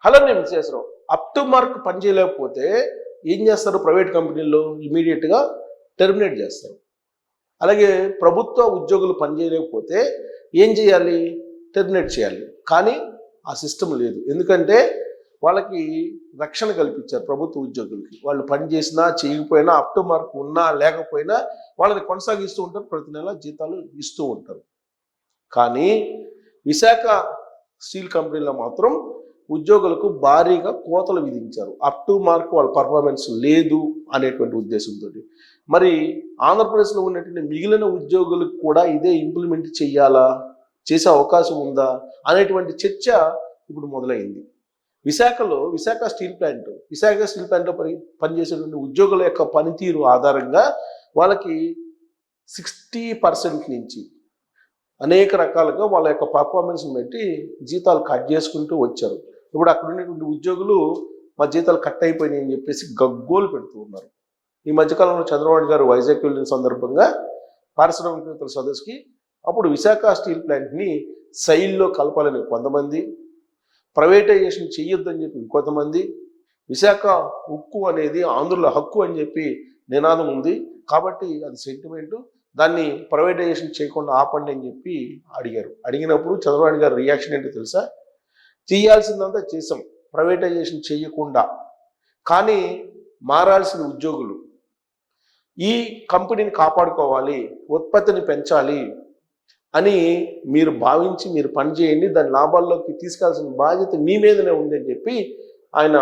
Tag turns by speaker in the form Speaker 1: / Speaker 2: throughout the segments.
Speaker 1: అలానే Visweswara Rao up to mark పని చేయలేకపోతే ఏం చేస్తారు? ప్రైవేట్ కంపెనీల్లో ఇమీడియట్గా టెర్మినేట్ చేస్తారు. అలాగే ప్రభుత్వ ఉద్యోగులు పనిచేయలేకపోతే ఏం చేయాలి? టెర్మినేట్ చేయాలి. కానీ ఆ సిస్టమ్ లేదు. ఎందుకంటే వాళ్ళకి రక్షణ కల్పించారు ప్రభుత్వ ఉద్యోగులకి. వాళ్ళు పని చేసినా చేయకపోయినా అప్ టు మార్క్ ఉన్నా లేకపోయినా వాళ్ళని కొనసాగిస్తూ ఉంటారు, ప్రతి నెల జీతాలు ఇస్తూ ఉంటారు. కానీ విశాఖ స్టీల్ కంపెనీలో మాత్రం ఉద్యోగులకు భారీగా కోతలు విధించారు. అప్ టు మార్క్ వాళ్ళ పర్ఫార్మెన్స్ లేదు అనేటువంటి ఉద్దేశంతో. మరి ఆంధ్రప్రదేశ్లో ఉన్నటువంటి మిగిలిన ఉద్యోగులకు కూడా ఇదే ఇంప్లిమెంట్ చేయాలా, చేసే అవకాశం ఉందా అనేటువంటి చర్చ ఇప్పుడు మొదలైంది. విశాఖ స్టీల్ ప్లాంట్లో పనిచేసేటువంటి ఉద్యోగుల యొక్క పనితీరు ఆధారంగా వాళ్ళకి 60% నుంచి అనేక రకాలుగా వాళ్ళ యొక్క పర్ఫార్మెన్స్ని బట్టి జీతాలు కట్ చేసుకుంటూ వచ్చారు. ఇప్పుడు అక్కడ ఉన్నటువంటి ఉద్యోగులు మా జీతాలు కట్ అయిపోయినాయి అని చెప్పేసి గగ్గోలు పెడుతూ ఉన్నారు. ఈ మధ్యకాలంలో చంద్రబాబు గారు వైజాగ్ వెళ్ళిన సందర్భంగా పారిశ్రామికవేత్తల సదస్సుకి అప్పుడు విశాఖ స్టీల్ ప్లాంట్ని సైల్లో కలపాలని కొంతమంది, ప్రైవేటైజేషన్ చెయ్యొద్దని చెప్పి ఇంకొంతమంది, విశాఖ ఉక్కు అనేది ఆంధ్రుల హక్కు అని చెప్పి నినాదం ఉంది కాబట్టి అది సెంటిమెంటు, దాన్ని ప్రైవేటైజేషన్ చేయకుండా ఆపండి అని చెప్పి అడిగారు. అడిగినప్పుడు చంద్రబాబు గారి రియాక్షన్ ఏంటో తెలుసా? చేయాల్సిందంతా చేసాం ప్రైవేటైజేషన్ చేయకుండా, కానీ మారాల్సిన ఉద్యోగులు ఈ కంపెనీని కాపాడుకోవాలి, ఉత్పత్తిని పెంచాలి అని మీరు భావించి మీరు పనిచేయండి, దాని లాభాల్లోకి తీసుకెళ్లాల్సిన బాధ్యత మీ మీదనే ఉంది అని చెప్పి ఆయన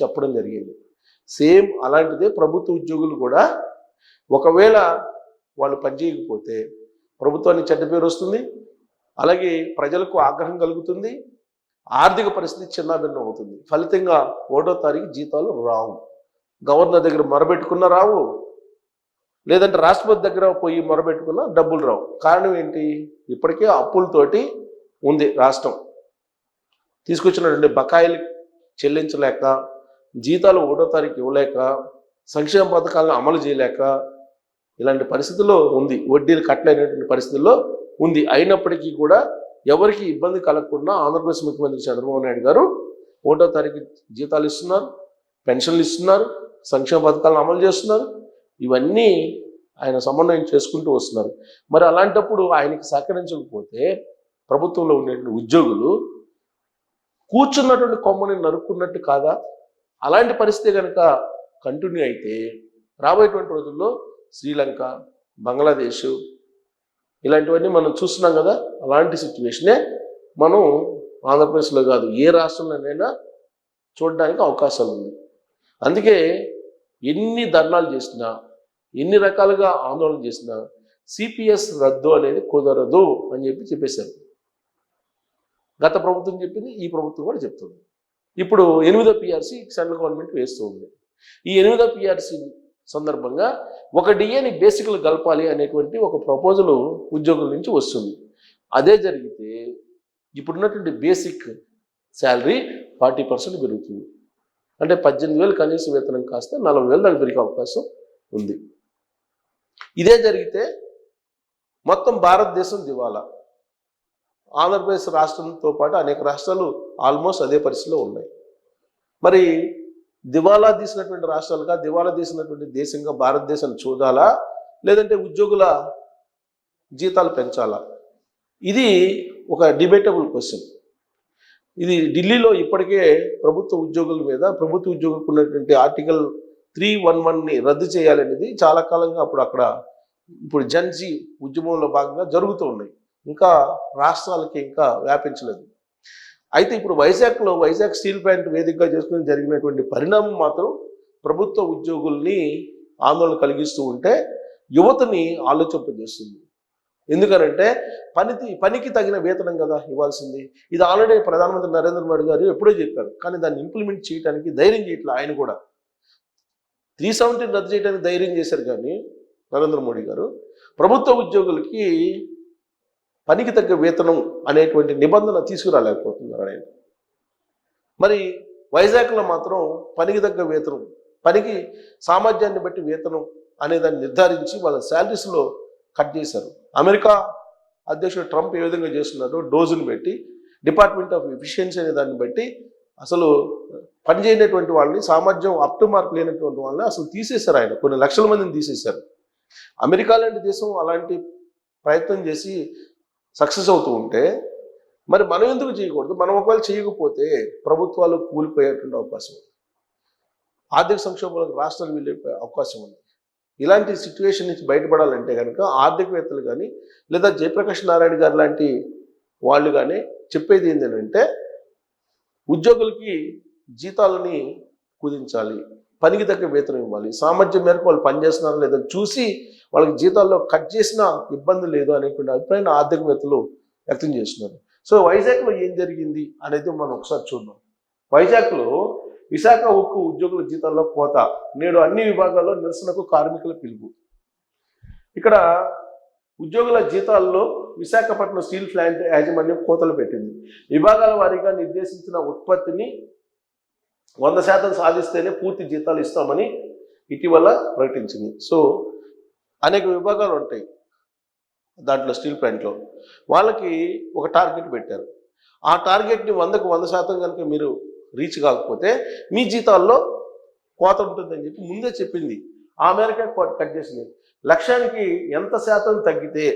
Speaker 1: చెప్పడం జరిగింది. సేమ్ అలాంటిదే ప్రభుత్వ ఉద్యోగులు కూడా ఒకవేళ వాళ్ళు పనిచేయకపోతే ప్రభుత్వానికి చెడ్డ పేరు వస్తుంది, అలాగే ప్రజలకు ఆగ్రహం కలుగుతుంది, ఆర్థిక పరిస్థితి చిన్నాభిన్నం అవుతుంది. ఫలితంగా 1వ తారీఖు జీతాలు రావు. గవర్నర్ దగ్గర మొరబెట్టుకున్నా రావు, లేదంటే రాష్ట్రపతి దగ్గర పోయి మొరబెట్టుకున్నా డబ్బులు రావు. కారణం ఏంటి? ఇప్పటికే అప్పులతోటి ఉంది రాష్ట్రం. తీసుకొచ్చినటువంటి బకాయిలు చెల్లించలేక, జీతాలు 1వ తారీఖు ఇవ్వలేక, సంక్షేమ పథకాలను అమలు చేయలేక ఇలాంటి పరిస్థితుల్లో ఉంది. వడ్డీలు కట్టలేనటువంటి పరిస్థితుల్లో ఉంది. అయినప్పటికీ కూడా ఎవరికి ఇబ్బంది కలగకుండా ఆంధ్రప్రదేశ్ ముఖ్యమంత్రి చంద్రబాబు నాయుడు గారు 1వ తారీఖు జీతాలు ఇస్తున్నారు, పెన్షన్లు ఇస్తున్నారు, సంక్షేమ పథకాలను అమలు చేస్తున్నారు. ఇవన్నీ ఆయన సమన్వయం చేసుకుంటూ వస్తున్నారు. మరి అలాంటప్పుడు ఆయనకి సహకరించకపోతే ప్రభుత్వంలో ఉండేటువంటి ఉద్యోగులు కూర్చున్నటువంటి కొమ్మని నరుక్కున్నట్టు కాదా? అలాంటి పరిస్థితి కనుక కంటిన్యూ అయితే రాబోయేటువంటి రోజుల్లో శ్రీలంక, బంగ్లాదేశ్ ఇలాంటివన్నీ మనం చూస్తున్నాం కదా. అలాంటి సిచ్యువేషనే మనం ఆంధ్రప్రదేశ్లో కాదు ఏ రాష్ట్రంలోనైనా చూడడానికి అవకాశాలు ఉంది. అందుకే ఎన్ని ధర్నాలు చేసినా, ఎన్ని రకాలుగా ఆందోళన చేసినా సిపిఎస్ రద్దు అనేది కుదరదు అని చెప్పేశారు. గత ప్రభుత్వం చెప్పింది, ఈ ప్రభుత్వం కూడా చెప్తుంది. ఇప్పుడు 8వ పిఆర్సీ సెంట్రల్ గవర్నమెంట్ వేస్తూ ఉంది. ఈ 8వ పిఆర్సీ సందర్భంగా ఒక డిఏని బేసిక్లు కలపాలి అనేటువంటి ఒక ప్రపోజల్ ఉద్యోగుల నుంచి వస్తుంది. అదే జరిగితే ఇప్పుడున్నటువంటి బేసిక్ శాలరీ 40% పెరుగుతుంది. అంటే 18,000 కనీస వేతనం కాస్త 40,000 దాకా పెరిగే అవకాశం ఉంది. ఇదే జరిగితే మొత్తం భారతదేశం దివాలా. ఆంధ్రప్రదేశ్ రాష్ట్రంతో పాటు అనేక రాష్ట్రాలు ఆల్మోస్ట్ అదే పరిస్థితిలో ఉన్నాయి. మరి దివాలా తీసినటువంటి రాష్ట్రాలుగా, దివాలా తీసినటువంటి దేశంగా భారతదేశాన్ని చూడాలా, లేదంటే ఉద్యోగుల జీతాలు పెంచాలా? ఇది ఒక డిబేటబుల్ క్వశ్చన్. ఇది ఢిల్లీలో ఇప్పటికే ప్రభుత్వ ఉద్యోగుల మీద, ప్రభుత్వ ఉద్యోగులకు ఉన్నటువంటి ఆర్టికల్ 311ని రద్దు చేయాలనేది చాలా కాలంగా ఇప్పుడు జన్జీ ఉద్యమంలో భాగంగా జరుగుతూ ఉన్నాయి. ఇంకా రాష్ట్రాలకి ఇంకా వ్యాపించలేదు. అయితే ఇప్పుడు వైజాగ్ స్టీల్ ప్లాంట్ వేదికగా చేసుకుని జరిగినటువంటి పరిణామం మాత్రం ప్రభుత్వ ఉద్యోగుల్ని ఆందోళన కలిగిస్తూ ఉంటే యువతని ఆలోచింపజేస్తుంది. ఎందుకనంటే పనికి తగిన వేతనం కదా ఇవ్వాల్సింది. ఇది ఆల్రెడీ ప్రధానమంత్రి నరేంద్ర మోడీ గారు ఎప్పుడో చెప్పారు, కానీ దాన్ని ఇంప్లిమెంట్ చేయడానికి ధైర్యం చేయట్లేదు. ఆయన కూడా 370 రద్దు చేయడానికి ధైర్యం చేశారు, కానీ నరేంద్ర మోడీ గారు ప్రభుత్వ ఉద్యోగులకి పనికి తగ్గ వేతనం అనేటువంటి నిబంధన తీసుకురాలేకపోతున్నారు ఆయన. మరి వైజాగ్లో మాత్రం పనికి తగ్గ వేతనం, పనికి సామర్థ్యాన్ని బట్టి వేతనం అనేదాన్ని నిర్ధారించి వాళ్ళ శాలరీస్లో కట్ చేశారు. అమెరికా అధ్యక్షుడు ట్రంప్ ఏ విధంగా చేస్తున్నారో డోజును బట్టి, డిపార్ట్మెంట్ ఆఫ్ ఎఫిషియన్సీ అనే దాన్ని బట్టి అసలు పనిచేయనటువంటి వాళ్ళని, సామర్థ్యం అప్ టు మార్క్ లేనటువంటి వాళ్ళని అసలు తీసేశారు. ఆయన కొన్ని లక్షల మందిని తీసేశారు. అమెరికా లాంటి దేశం అలాంటి ప్రయత్నం చేసి సక్సెస్ అవుతూ ఉంటే మరి మనం ఎందుకు చేయకూడదు? మనం ఒకవేళ చేయకపోతే ప్రభుత్వాలు కూలిపోయేటువంటి అవకాశం ఉంది, ఆర్థిక సంక్షోభాలకు రాష్ట్రాలు వెళ్ళే అవకాశం ఉంది. ఇలాంటి సిచ్యువేషన్ నుంచి బయటపడాలంటే కనుక ఆర్థికవేత్తలు కానీ లేదా జయప్రకాష్ నారాయణ గారు లాంటి వాళ్ళు కానీ చెప్పేది ఏంటంటే ఉద్యోగులకి జీతాలని కుదించాలి, పనికి తగ్గ వేతనం ఇవ్వాలి, సామర్థ్యం మేరకు వాళ్ళు పనిచేస్తున్నారా లేదా చూసి వాళ్ళకి జీతాల్లో కట్ చేసినా ఇబ్బంది లేదు అనేటువంటి అభిప్రాయాన్ని ఆర్థికవేత్తలు వ్యక్తం చేస్తున్నారు. సో వైజాగ్లో ఏం జరిగింది అనేది మనం ఒకసారి చూద్దాం. వైజాగ్లో విశాఖ ఉక్కు ఉద్యోగుల జీతాల్లో కోత, నేడు అన్ని విభాగాల్లో నిరసనకు కార్మికుల పిలుపు. ఇక్కడ ఉద్యోగుల జీతాల్లో విశాఖపట్నం స్టీల్ ప్లాంట్ యాజమాన్యం కోతలు పెట్టింది. విభాగాల వారీగా నిర్దేశించిన ఉత్పత్తిని 100% సాధిస్తేనే పూర్తి జీతాలు ఇస్తామని ఇటీవల ప్రకటించింది. సో అనేక విభాగాలు ఉంటాయి దాంట్లో, స్టీల్ ప్లాంట్లో వాళ్ళకి ఒక టార్గెట్ పెట్టారు. ఆ టార్గెట్ని 100కు 100% కనుక మీరు రీచ్ కాకపోతే మీ జీతాల్లో కోత ఉంటుందని చెప్పి ముందే చెప్పింది. ఆ మేరకే కట్ చేసింది. లక్ష్యానికి ఎంత శాతం తగ్గితే,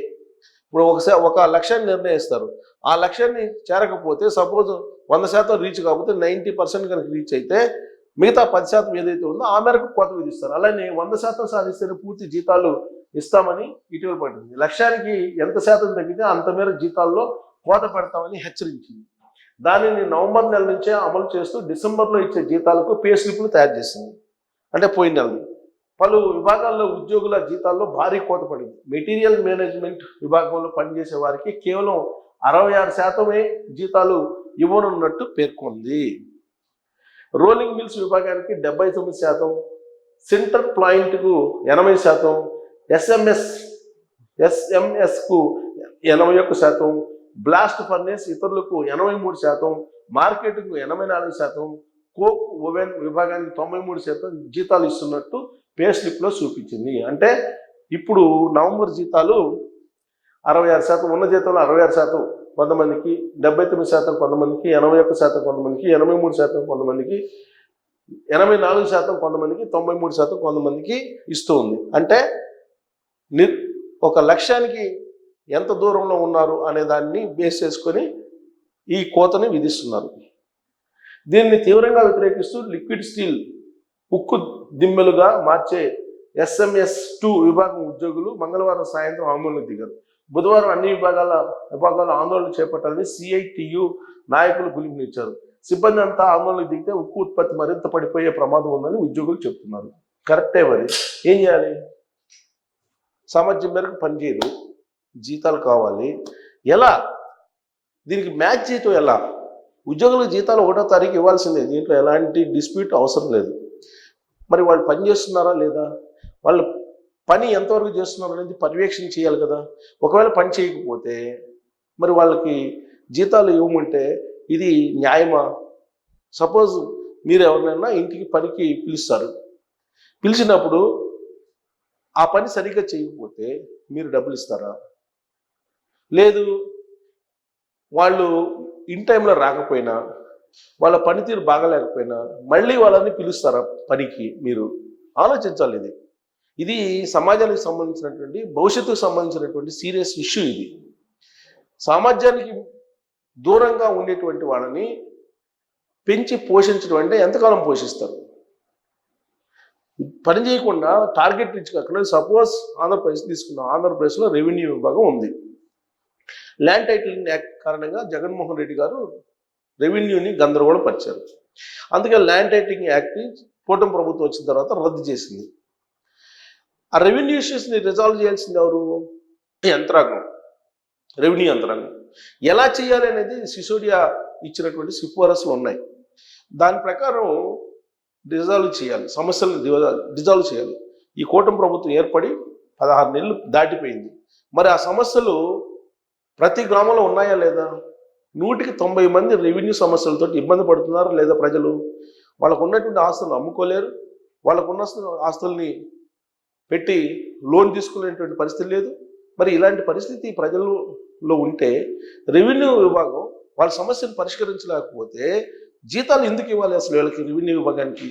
Speaker 1: ఇప్పుడు ఒక లక్ష్యాన్ని నిర్ణయిస్తారు, ఆ లక్ష్యాన్ని చేరకపోతే సపోజ్ 100% రీచ్ కాకపోతే 90% కనుక రీచ్ అయితే మిగతా 10% ఏదైతే ఉందో ఆ మేరకు కోత విధిస్తారు. అలానే 100% సాధిస్తేనే పూర్తి జీతాలు ఇస్తామని ఇటీవల పడింది. లక్ష్యానికి ఎంత శాతం తగ్గితే అంత మేర జీతాల్లో కోత పెడతామని హెచ్చరించింది. దానిని నవంబర్ నెల నుంచే అమలు చేస్తూ డిసెంబర్లో ఇచ్చే జీతాలకు పే స్లిప్లు తయారు చేసింది. అంటే పోయిన నెల పలు విభాగాల్లో ఉద్యోగుల జీతాల్లో భారీ కోత పడింది. మెటీరియల్ మేనేజ్మెంట్ విభాగంలో పనిచేసే వారికి కేవలం 66% జీతాలు ఇవ్వనున్నట్టు పేర్కొంది. రోలింగ్ మిల్స్ విభాగానికి 79%, సెంటర్ ప్లాంట్కు 80%, ఎస్ఎంఎస్కు 81%, బ్లాస్ట్ ఫర్నేస్ ఇతరులకు 83%, మార్కెటింగ్ 84%, కోక్ ఓవెన్ విభాగానికి 93% జీతాలు ఇస్తున్నట్టు పే స్లిప్లో చూపించింది. అంటే ఇప్పుడు నవంబర్ జీతాలు 66%, ఉన్న జీతాలు 66% కొంతమందికి, 79% కొంతమందికి, 81% కొంతమందికి, 83% కొంతమందికి, 84% కొంతమందికి, 93% కొంతమందికి ఇస్తూ ఉంది. అంటే ఒక లక్ష్యానికి ఎంత దూరంలో ఉన్నారు అనే దాన్ని బేస్ చేసుకొని ఈ కోతని విధిస్తున్నారు. దీన్ని తీవ్రంగా వ్యతిరేకిస్తూ లిక్విడ్ స్టీల్ ఉక్కు దిమ్మెలుగా మార్చే ఎస్ఎంఎస్2 విభాగం ఉద్యోగులు మంగళవారం సాయంత్రం ఆందోళనకు దిగారు. బుధవారం అన్ని విభాగాల ఆందోళన చేపట్టాలని సిఐటియు నాయకులు పిలుపునిచ్చారు. సిబ్బంది అంతా ఆందోళనకు దిగితే ఉక్కు ఉత్పత్తి మరింత పడిపోయే ప్రమాదం ఉందని ఉద్యోగులు చెప్తున్నారు. కరెక్టే, మరి ఏం చేయాలి? సామర్థ్యం మేరకు పనిచేయదు, జీతాలు కావాలి. ఎలా దీనికి మ్యాచ్ చేయటం? ఎలా? ఉద్యోగులకు జీతాలు 1వ తారీఖు ఇవ్వాల్సిందే, దీంట్లో ఎలాంటి డిస్ప్యూట్ అవసరం లేదు. మరి వాళ్ళు పని చేస్తున్నారా లేదా, వాళ్ళు పని ఎంతవరకు చేస్తున్నారు అనేది పర్యవేక్షణ చేయాలి కదా. ఒకవేళ పని చేయకపోతే మరి వాళ్ళకి జీతాలు ఇవ్వమంటే ఇది న్యాయమా? సపోజ్ మీరు ఎవరినైనా ఇంటికి పనికి పిలుస్తారు, పిలిచినప్పుడు ఆ పని సరిగ్గా చేయకపోతే మీరు డబ్బులు ఇస్తారా? లేదు, వాళ్ళు ఇన్ టైంలో రాకపోయినా, వాళ్ళ పనితీరు బాగలేకపోయినా మళ్ళీ వాళ్ళని పిలుస్తారా పనికి? మీరు ఆలోచించాలి. ఇది సమాజానికి సంబంధించినటువంటి, భవిష్యత్తుకు సంబంధించినటువంటి సీరియస్ ఇష్యూ. ఇది సామర్థ్యానికి దూరంగా ఉండేటువంటి వాళ్ళని పెంచి పోషించడం అంటే ఎంతకాలం పోషిస్తారు? పని చేయకుండా టార్గెట్ రీచ్ కాకుండా, సపోజ్ ఆంధ్రప్రదేశ్ తీసుకున్నాం, ఆంధ్రప్రదేశ్లో రెవెన్యూ విభాగం ఉంది. ల్యాండ్ టైటిలింగ్ యాక్ట్ కారణంగా జగన్మోహన్ రెడ్డి గారు రెవెన్యూని గందరగోళపరిచారు. అందుకే ల్యాండ్ టైటిలింగ్ యాక్ట్ని కూటమి ప్రభుత్వం వచ్చిన తర్వాత రద్దు చేసింది. ఆ రెవెన్యూ ఇష్యూస్ని రిజాల్వ్ చేయాల్సింది ఎవరు? యంత్రాంగం, రెవెన్యూ యంత్రాంగం. ఎలా చేయాలి అనేది సిసోడియా ఇచ్చినటువంటి సిఫారసులు ఉన్నాయి. దాని ప్రకారం రిజాల్వ్ చేయాలి, సమస్యలను రిజాల్వ్ చేయాలి. ఈ కూటమి ప్రభుత్వం ఏర్పడి 16 నెలలు దాటిపోయింది. మరి ఆ సమస్యలు ప్రతి గ్రామంలో ఉన్నాయా లేదా? 100కి 90 మంది రెవెన్యూ సమస్యలతో ఇబ్బంది పడుతున్నారా లేదా ప్రజలు? వాళ్ళకు ఉన్నటువంటి ఆస్తులను అమ్ముకోలేరు, వాళ్ళకున్న ఆస్తుల్ని పెట్టి లోన్ తీసుకునేటువంటి పరిస్థితి లేదు. మరి ఇలాంటి పరిస్థితి ప్రజల్లో ఉంటే రెవెన్యూ విభాగం వాళ్ళ సమస్యను పరిష్కరించలేకపోతే జీతాలు ఎందుకు ఇవ్వాలి అసలు వీళ్ళకి రెవెన్యూ విభాగానికి?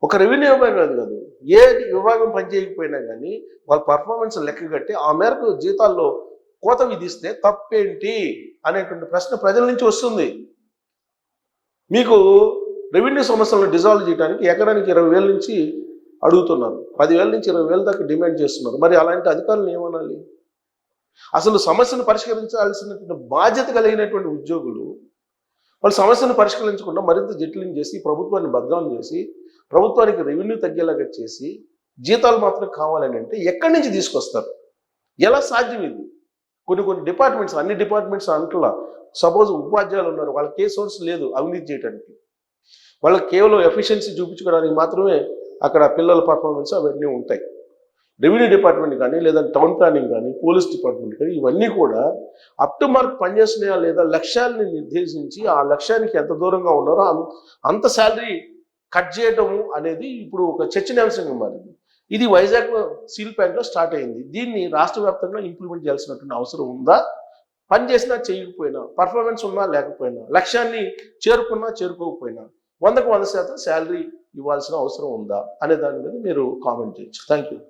Speaker 1: ఒక రెవెన్యూ విభాగం కాదు, ఏ విభాగం పనిచేయకపోయినా కానీ వాళ్ళ పర్ఫార్మెన్స్ లెక్క కట్టి ఆ మేరకు జీతాల్లో కోత విధిస్తే తప్పేంటి అనేటువంటి ప్రశ్న ప్రజల నుంచి వస్తుంది. మీకు రెవెన్యూ సమస్యలను డిజాల్వ్ చేయడానికి ఎకరానికి 20,000 నుంచి అడుగుతున్నారు, 10,000 నుంచి 20,000 దాకా డిమాండ్ చేస్తున్నారు. మరి అలాంటి అధికారులు ఏమనాలి? అసలు సమస్యను పరిష్కరించాల్సినటువంటి బాధ్యత కలిగినటువంటి ఉద్యోగులు వాళ్ళు సమస్యను పరిష్కరించకుండా మరింత జటిలం చేసి ప్రభుత్వాన్ని బద్నాం చేసి ప్రభుత్వానికి రెవెన్యూ తగ్గేలాగా చేసి జీతాలు మాత్రం కావాలని అంటే ఎక్కడి నుంచి తీసుకొస్తారు? ఎలా సాధ్యం ఇది? కొన్ని డిపార్ట్మెంట్స్, అన్ని డిపార్ట్మెంట్స్ అంటలా, సపోజ్ ఉపాధ్యాయులు ఉన్నారు, వాళ్ళకి ఏ సోర్స్ లేదు అవినీతి చేయడానికి, వాళ్ళకి కేవలం ఎఫిషియన్సీ చూపించుకోవడానికి మాత్రమే అక్కడ పిల్లల పర్ఫార్మెన్స్ అవన్నీ ఉంటాయి. రెవెన్యూ డిపార్ట్మెంట్ కానీ లేదా టౌన్ ప్లానింగ్ కానీ పోలీస్ డిపార్ట్మెంట్ కానీ ఇవన్నీ కూడా అప్ టు మార్క్ పనిచేస్తున్నాయా లేదా లక్ష్యాలని నిర్దేశించి ఆ లక్ష్యానికి ఎంత దూరంగా ఉన్నారో అంత శాలరీ కట్ చేయటము అనేది ఇప్పుడు ఒక చర్చనీయాంశంగా మారింది. ఇది వైజాగ్ స్టీల్ ప్లాంట్లో స్టార్ట్ అయింది. దీన్ని రాష్ట్ర వ్యాప్తంగా ఇంప్లిమెంట్ చేయాల్సినటువంటి అవసరం ఉందా? పని చేసినా చేయకపోయినా, పర్ఫార్మెన్స్ ఉన్నా లేకపోయినా, లక్ష్యాన్ని చేరుకున్నా చేరుకోకపోయినా 100% శాలరీ ఇవ్వాల్సిన అవసరం ఉందా అనే దాని మీద మీరు కామెంట్ చేయొచ్చు. Thank you.